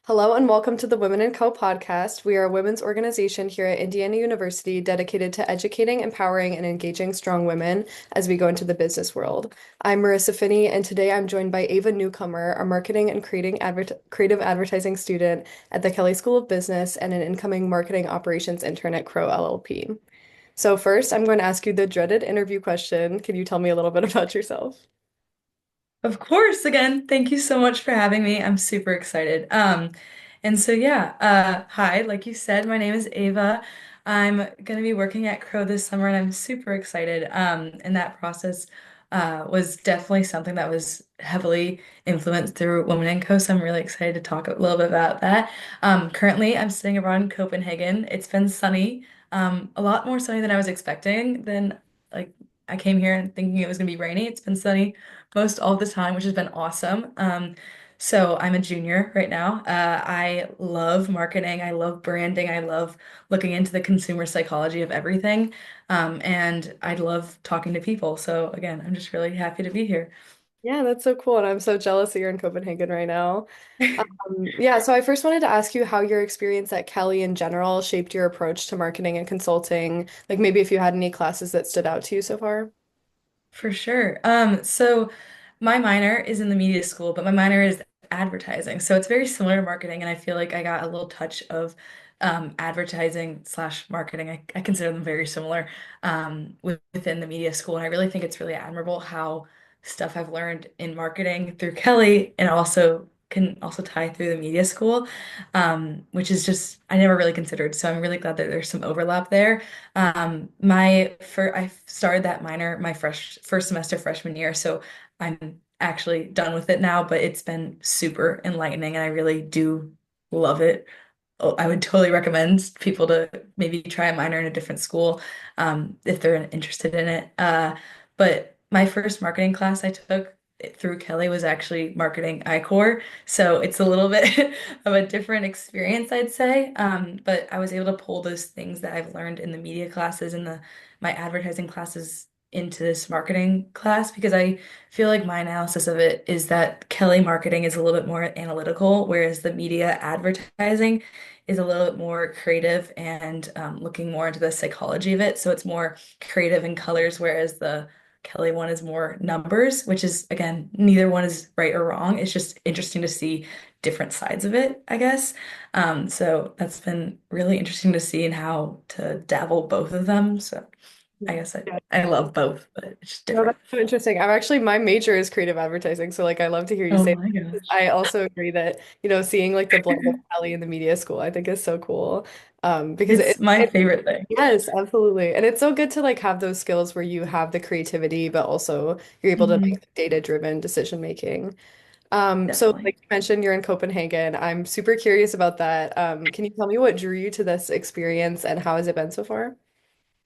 Hello and welcome to the Women in Co podcast. We are a women's organization here at Indiana University dedicated to educating, empowering, and engaging strong women as we go into the business world. I'm Marissa Finney, and today I'm joined by Ava Newcomer, a marketing and creative advertising student at the Kelley School of Business and an incoming marketing operations intern at Crowe LLP. So first, I'm going to ask you the dreaded interview question. Can you tell me a little bit about yourself? Of course, again, thank you so much for having me. I'm super excited. Hi, like you said, my name is Ava. I'm gonna be working at Crow this summer and I'm super excited. And that process was definitely something that was heavily influenced through Women in Co. So I'm really excited to talk a little bit about that. Currently I'm staying abroad in Copenhagen. It's been sunny, a lot more sunny than I was expecting than like I came here and thinking it was gonna be rainy. It's been sunny most all the time, which has been awesome. So I'm a junior right now. I love marketing. I love branding. I love looking into the consumer psychology of everything. And I love talking to people. So again, I'm just really happy to be here. Yeah, that's so cool. And I'm so jealous that you're in Copenhagen right now. Yeah, so I first wanted to ask you how your experience at Kelly in general shaped your approach to marketing and consulting. Like maybe if you had any classes that stood out to you so far. For sure. So my minor is in the media school, but my minor is advertising. So it's very similar to marketing, and I feel like I got a little touch of advertising slash marketing. I consider them very similar within the media school, and I really think it's really admirable how stuff I've learned in marketing through Kelly and also can also tie through the media school, which is just I never really considered. So I'm really glad that there's some overlap there. I started that minor my first semester freshman year, so I'm actually done with it now, but it's been super enlightening and I really do love it. Oh, I would totally recommend people to maybe try a minor in a different school if they're interested in it. But my first marketing class I took through Kelly was actually marketing iCore. So it's a little bit of a different experience, I'd say. But I was able to pull those things that I've learned in the media classes and the my advertising classes into this marketing class because I feel like my analysis of it is that Kelly marketing is a little bit more analytical, whereas the media advertising is a little bit more creative and looking more into the psychology of it. So it's more creative in colors, whereas the Kelly one is more numbers, which is, again, neither one is right or wrong. It's just interesting to see different sides of it, I guess. So that's been really interesting to see and how to dabble both of them. So I guess I love both, but it's just No, different. that's so interesting. I'm actually, my major is creative advertising. So like I love to hear you Oh say my that. gosh. I also agree that, seeing like the blend of Kelly in the media school, I think is so cool. Because It's my favorite thing. yes, absolutely. And it's so good to like have those skills where you have the creativity, but also you're able to Mhm. make data-driven decision making. So Definitely. like you mentioned, you're in Copenhagen. I'm super curious about that. Can you tell me what drew you to this experience and how has it been so far?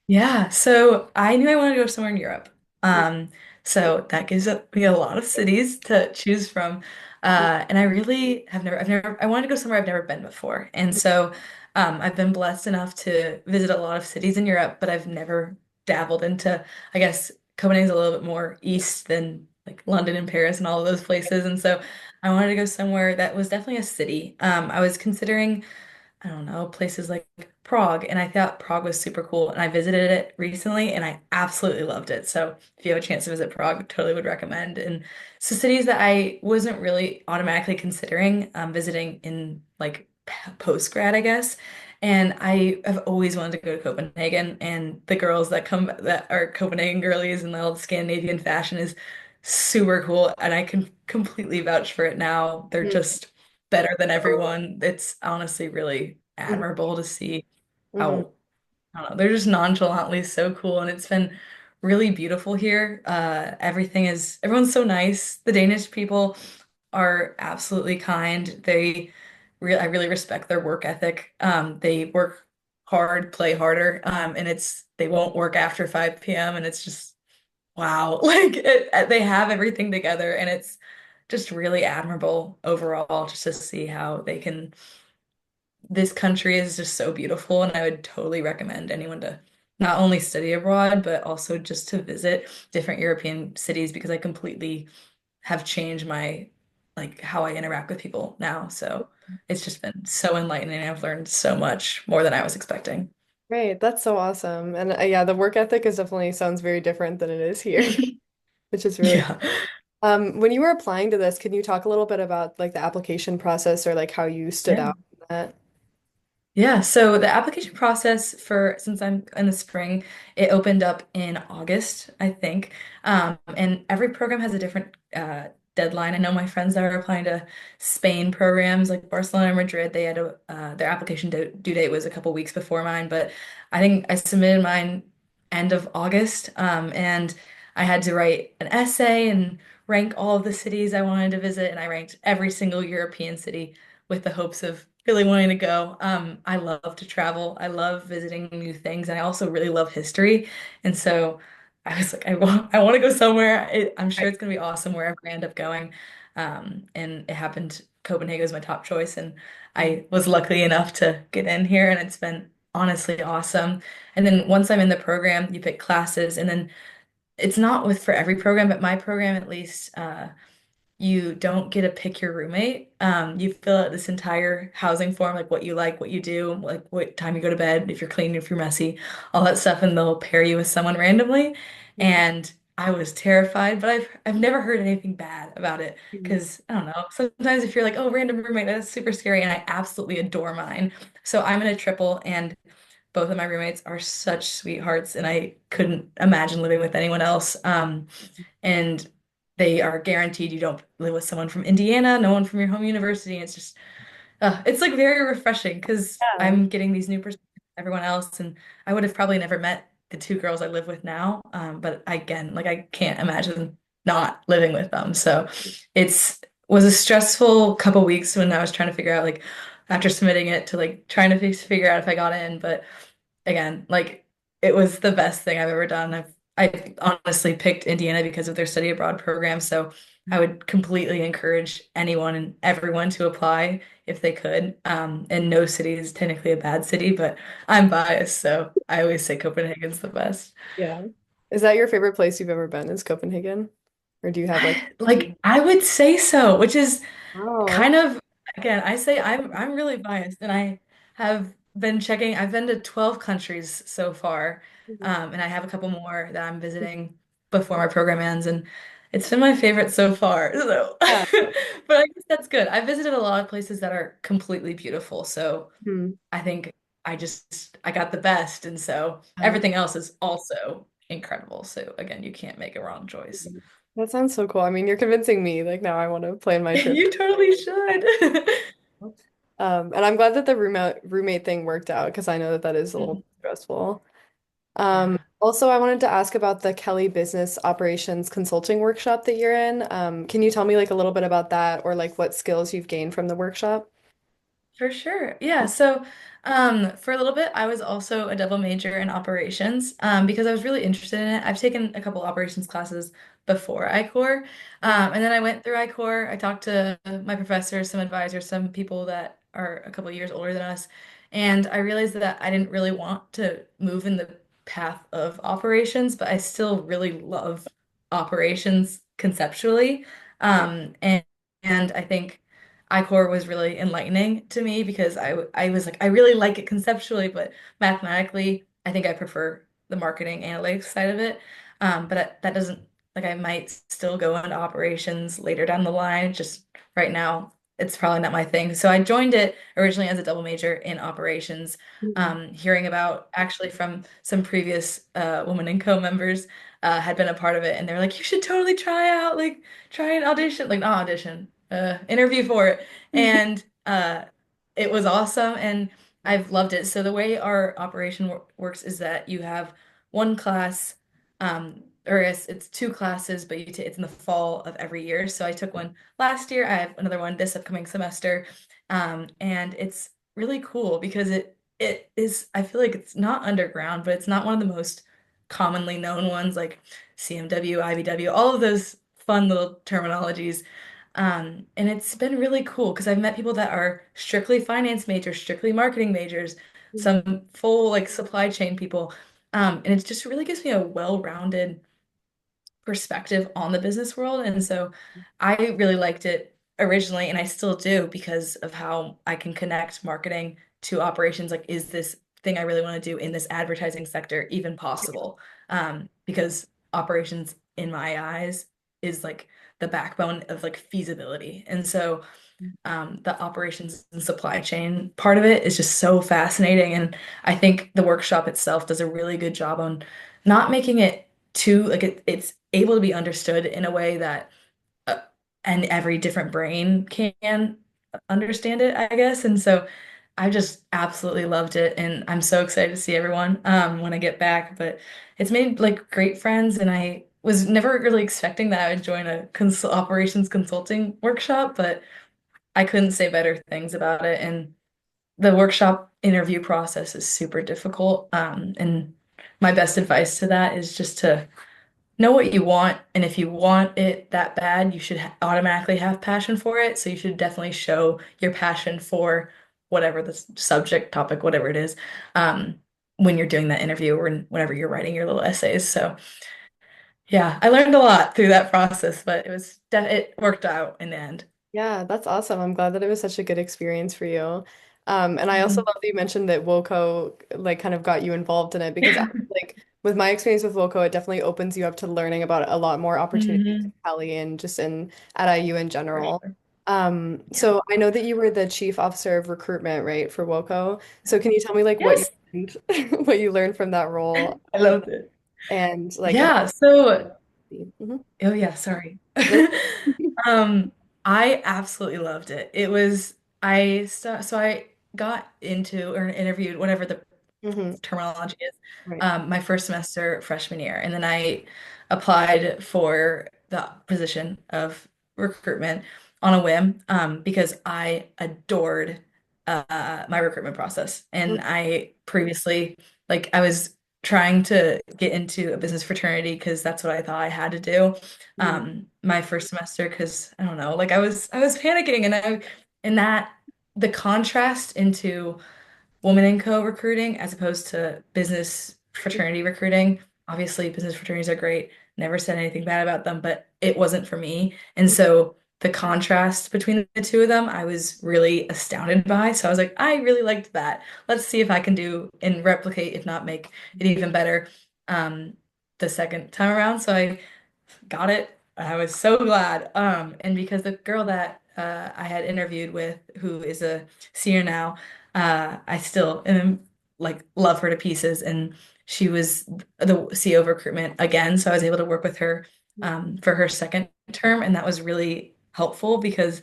Yeah, so I knew I wanted to go somewhere in Europe. Um, so that gives me a lot of cities to choose from. And I really I wanted to go somewhere I've never been before. And so I've been blessed enough to visit a lot of cities in Europe, but I've never dabbled into, I guess, Copenhagen's a little bit more east than like London and Paris and all of those places. And so I wanted to go somewhere that was definitely a city. I was considering I don't know, places like Prague. And I thought Prague was super cool. And I visited it recently and I absolutely loved it. So if you have a chance to visit Prague, totally would recommend. And so cities that I wasn't really automatically considering visiting in like post grad, I guess. And I have always wanted to go to Copenhagen. And the girls that are Copenhagen girlies and all the Scandinavian fashion is super cool. And I can completely vouch for it now. They're just better than everyone. It's honestly really admirable to see Mm-hmm. how, I don't know, they're just nonchalantly so cool. And it's been really beautiful here. Everyone's so nice. The Danish people are absolutely kind. I really respect their work ethic. They work hard, play harder, and they won't work after 5 p.m. and it's just wow. They have everything together and it's just really admirable overall just to see how this country is just so beautiful and I would totally recommend anyone to not only study abroad but also just to visit different European cities because I completely have changed my like how I interact with people now. So it's just been so enlightening. I've learned so much more than I was expecting. Great, that's so awesome. And yeah, the work ethic is definitely sounds very different than it is here, which is really Yeah. when you were applying to this, can you talk a little bit about like the application process or like how you stood Yeah. out in that? Yeah, so the application process for since I'm in the spring, it opened up in August, I think. And every program has a different deadline. I know my friends that are applying to Spain programs like Barcelona and Madrid, they had their application due date was a couple weeks before mine, but I think I submitted mine end of August. And I had to write an essay and rank all of the cities I wanted to visit, and I ranked every single European city with the hopes of really wanting to go. I love to travel. I love visiting new things, and I also really love history. And so I was like, I want to go somewhere. I'm sure it's going to be awesome wherever I end up going. And it happened. Copenhagen was my top choice, and I was lucky enough to get in here, and it's been honestly awesome. And then once I'm in the program, you pick classes, and then it's not with for every program, but my program at least. You don't get to pick your roommate. You fill out this entire housing form, like what you like, what you do, like what time you go to bed, if you're clean, if you're messy, all that stuff, and they'll pair you with someone randomly. And I was terrified, but I've never heard anything bad about it because I don't know. Sometimes if you're like, oh, random roommate, that's super scary, and I absolutely adore mine. So I'm in a triple, and both of my roommates are such sweethearts, and I couldn't imagine living with anyone else. And they are guaranteed you don't live with someone from Indiana, no one from your home university. It's just, it's like very refreshing because Yeah. I'm getting these new perspectives from everyone else, and I would have probably never met the two girls I live with now. But again, like I can't imagine not living with them. So it's was a stressful couple weeks when I was trying to figure out like after submitting it to like trying to figure out if I got in, but again, like it was the best thing I've ever done. I honestly picked Indiana because of their study abroad program, so I would completely encourage anyone and everyone to apply if they could. And no city is technically a bad city, but I'm biased, so I always say Copenhagen's the best. Yeah. Is that your favorite place you've ever been, is Copenhagen? Or do you have like Like I would say so, which is Oh. kind of again, I say I'm really biased and I have been checking. I've been to 12 countries so far. And I have a couple more that I'm visiting before my program ends, and it's been my favorite so far. So Yeah. but I guess that's good. I visited a lot of places that are completely beautiful. So Hmm. I think I got the best, and so everything else is also incredible. So again, you can't make a wrong choice. That sounds so cool. I mean, you're convincing me. Like now I want to plan my trip. You totally should. And I'm glad that the roommate thing worked out because I know that that is a little stressful. Yeah. Also, I wanted to ask about the Kelly Business Operations Consulting Workshop that you're in. Can you tell me like a little bit about that or like what skills you've gained from the workshop? For sure. Yeah. So, for a little bit, I was also a double major in operations, because I was really interested in it. I've taken a couple operations classes before I-Corps. And then I went through I-Corps. I talked to my professors, some advisors, some people that are a couple years older than us. And I realized that I didn't really want to move in the path of operations, but I still really love operations conceptually. And I think I-Corps was really enlightening to me because I was like I really like it conceptually, but mathematically I think I prefer the marketing analytics side of it. But that doesn't like I might still go into operations later down the line. Just right now, it's probably not my thing. So I joined it originally as a double major in operations, hearing about actually from some previous Women in Co members had been a part of it, and they're like, you should totally try out, like try an audition, like not audition, interview for it. And it was awesome and I've loved it. So the way our operation works is that you have one class, or it's two classes, but it's in the fall of every year. So I took one last year. I have another one this upcoming semester. And it's really cool because it is, I feel like it's not underground, but it's not one of the most commonly known ones like CMW, IBW, all of those fun little terminologies. And it's been really cool because I've met people that are strictly finance majors, strictly marketing majors, some full like supply chain people. And it just really gives me a well-rounded perspective on the business world. And so I really liked it originally, and I still do because of how I can connect marketing to operations. Like, is this thing I really want to do in this advertising sector even possible? Because operations, in my eyes, is like the backbone of like feasibility. And so the operations and supply chain part of it is just so fascinating. And I think the workshop itself does a really good job on not making it too like it's able to be understood in a way that uh, and every different brain can understand it, I guess. And so I just absolutely loved it, and I'm so excited to see everyone when I get back. But it's made like great friends, and I was never really expecting that I would join a operations consulting workshop, but I couldn't say better things about it. And the workshop interview process is super difficult. And my best advice to that is just to know what you want. And if you want it that bad, you should ha automatically have passion for it. So you should definitely show your passion for whatever the subject, topic, whatever it is, um, when you're doing that interview or whenever you're writing your little essays. So yeah, I learned a lot through that process, but it worked out in the end. Yeah, that's awesome. I'm glad that it was such a good experience for you. And I also Mhm. love that you mentioned that Wilco like kind of got you involved in it because I feel like with my experience with Wilco, it definitely opens you up to learning about a lot more opportunities in Mhm. Cali and just in at IU in For general. sure. Yeah. So I know that you were the chief officer of recruitment, right, for Wilco. So can you tell me like what you Yes, learned, what you learned from that role I loved it. and like how Yeah, so Mhm. oh yeah, sorry. No. Um, I absolutely loved it. It was so I got into or interviewed whatever the Hmm. terminology is Right. my first semester freshman year, and then I applied for the position of recruitment on a whim because I adored my recruitment process, and I previously like I was trying to get into a business fraternity because that's what I thought I had to do Mhm. my first semester because I don't know, like I was panicking and that the contrast into woman in co recruiting as opposed to business fraternity recruiting. Obviously, business fraternities are great. Never said anything bad about them, but it wasn't for me. And so the contrast between the two of them, I was really astounded by. So I was like, I really liked that. Let's see if I can do and replicate, if not make it even better, um, the second time around. So I got it. I was so glad. And because the girl that I had interviewed with, who is a senior now, I still am like love her to pieces. And she was the CEO of recruitment again, so I was able to work with her for her second term, and that was really helpful because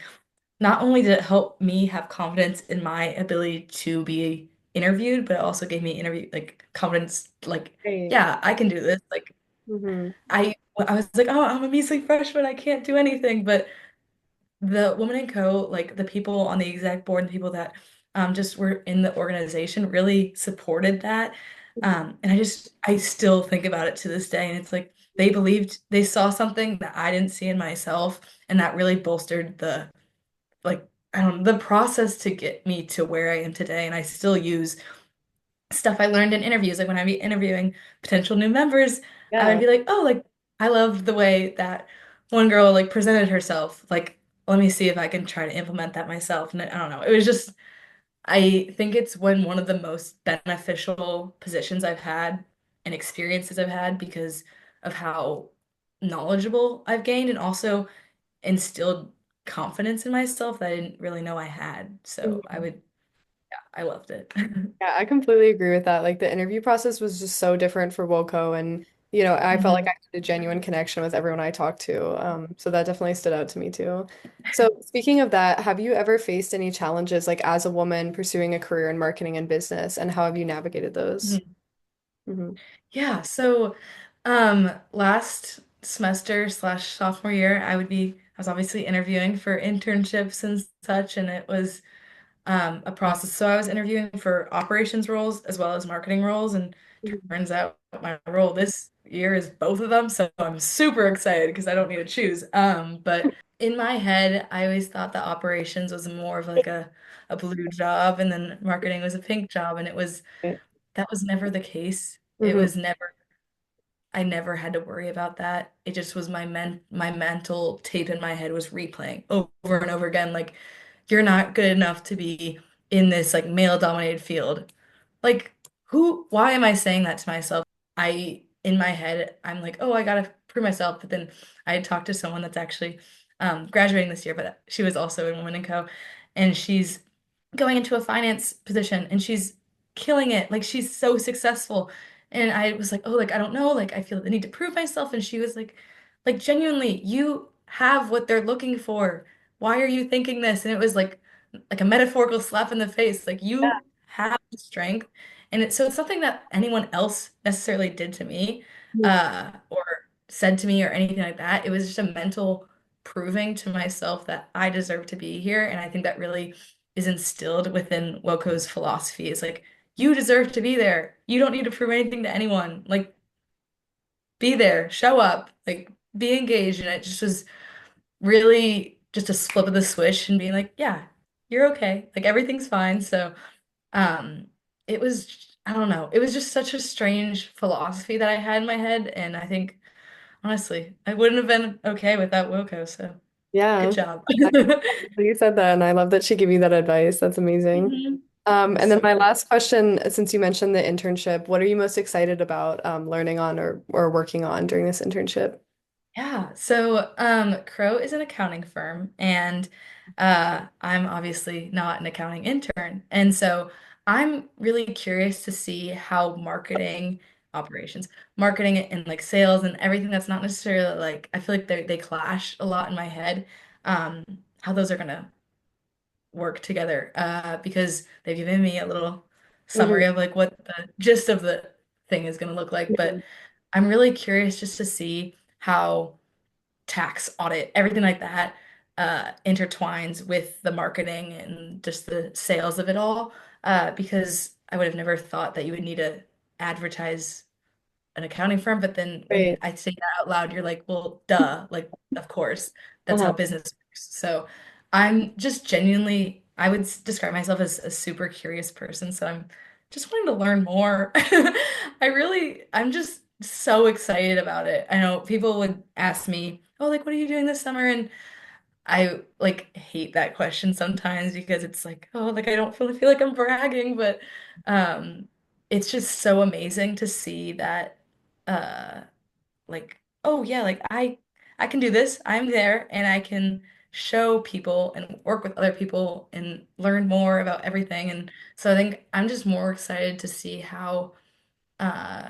not only did it help me have confidence in my ability to be interviewed, but it also gave me interview like confidence, like, Right. yeah, I can do this. Like Hmm. I was like, oh, I'm a measly freshman. I can't do anything. But the Woman in Co, like the people on the exec board and the people that just were in the organization really supported that. And I still think about it to this day. And it's like they saw something that I didn't see in myself. And that really bolstered like, I don't know, the process to get me to where I am today. And I still use stuff I learned in interviews. Like when I'd be interviewing potential new members, I would Yeah. be like, oh, like I love the way that one girl like presented herself. Like, let me see if I can try to implement that myself. And I don't know. It was just, I think it's one of the most beneficial positions I've had and experiences I've had because of how knowledgeable I've gained and also instilled confidence in myself that I didn't really know I had. So I loved it. Yeah, I completely agree with that. Like the interview process was just so different for Woco and I felt like Mhm. I had a genuine connection with everyone I talked to. So that definitely stood out to me too. So speaking of that, have you ever faced any challenges like as a woman pursuing a career in marketing and business and how have you navigated those? Mhm. Hmm. Yeah, so last semester slash sophomore year, I was obviously interviewing for internships and such, and it was a process. So I was interviewing for operations roles as well as marketing roles, and turns out my role this year is both of them. So I'm super excited because I don't need to choose. But in my head, I always thought that operations was more of like a blue job, and then marketing was a pink job, and it was that was never the case. It Hmm. was never. I never had to worry about that. It just was my mental tape in my head was replaying over and over again, like, you're not good enough to be in this like male-dominated field. Like, why am I saying that to myself? In my head, I'm like, oh, I gotta prove myself. But then I had talked to someone that's actually graduating this year, but she was also in Women in Co. And she's going into a finance position and she's killing it. Like, she's so successful. And I was like, oh, like, I don't know. Like, I feel the need to prove myself. And she was like, genuinely, you have what they're looking for. Why are you thinking this? And it was like a metaphorical slap in the face. Like, you have the strength. And it's something that anyone else necessarily did to me, Mhm. or said to me or anything like that. It was just a mental proving to myself that I deserve to be here. And I think that really is instilled within Woko's philosophy is like, you deserve to be there. You don't need to prove anything to anyone. Like, be there, show up, like, be engaged. And it just was really just a flip of the switch and being like, yeah, you're okay. Like, everything's fine. So, it was, I don't know, it was just such a strange philosophy that I had in my head. And I think, honestly, I wouldn't have been okay without Woko. So, good Yeah. job. I love that you said that, and I love that she gave you that advice. That's amazing. Mhm. And then So my good. last question, since you mentioned the internship, what are you most excited about learning on or working on during this internship? Yeah, so Crowe is an accounting firm, and I'm obviously not an accounting intern. And so I'm really curious to see how marketing operations, marketing and like sales and everything that's not necessarily like I feel like they clash a lot in my head, um, how those are gonna work together. Because they've given me a little Mhm. summary of like what the gist of the thing is gonna look like, but Mhm. I'm really curious just to see how tax audit, everything like that, intertwines with the marketing and just the sales of it all. Because I would have never thought that you would need to advertise an accounting firm, but then when Great. I say that out loud, you're like, well, duh, like, of course, that's how Uh-huh. business works. So I'm just genuinely, I would describe myself as a super curious person. So I'm just wanting to learn more. I'm just so excited about it. I know people would ask me, oh, like, what are you doing this summer? And I like hate that question sometimes because it's like, oh, like I don't really feel like I'm bragging, but um it's just so amazing to see that uh like, oh yeah, like I can do this. I'm there and I can show people and work with other people and learn more about everything. And so I think I'm just more excited to see how uh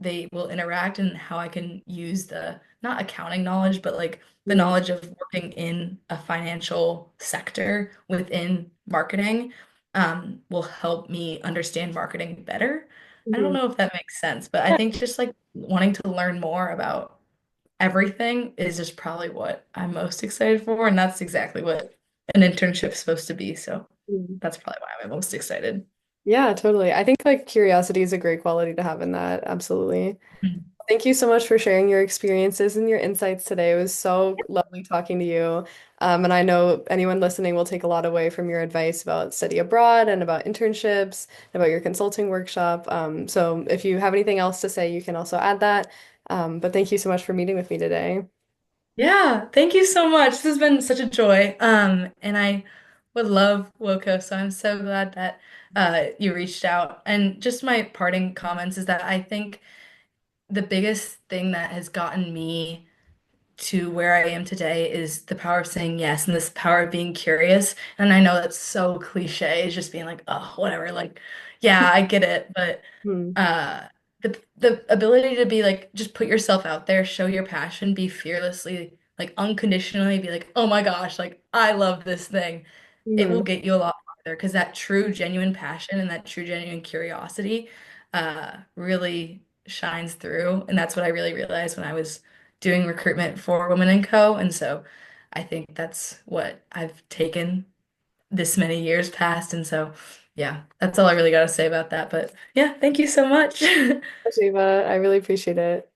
they will interact and how I can use the not accounting knowledge, but like the Mhm. knowledge of working in a financial sector within marketing, will help me understand marketing better. I don't Mhm. know if that makes sense, but I think just like wanting to learn more about everything is just probably what I'm most excited for. And that's exactly what an internship is supposed to be. So Mhm. that's probably why I'm most excited. Yeah, totally. I think like curiosity is a great quality to have in that. Absolutely. Mhm. Thank you so much for sharing your experiences and your insights today. It was so lovely talking to you. And I know anyone listening will take a lot away from your advice about study abroad and about internships, about your consulting workshop. So if you have anything else to say, you can also add that. But thank you so much for meeting with me today. Yeah, thank you so much. This has been such a joy. And I would love Woko, so I'm so glad that you reached out. And just my parting comments is that I think the biggest thing that has gotten me to where I am today is the power of saying yes and this power of being curious. And I know that's so cliche, it's just being like, oh, whatever, like, yeah, I get it. But Hmm. uh the ability to be like just put yourself out there, show your passion, be fearlessly, like unconditionally, be like, oh my gosh, like I love this thing. It will Hmm. get you a lot farther because that true genuine passion and that true genuine curiosity really shines through. And that's what I really realized when I was doing recruitment for Women in Co. And so I think that's what I've taken this many years past. And so, yeah, that's all I really got to say about that. But yeah, thank you so much. Shiva, I really appreciate it.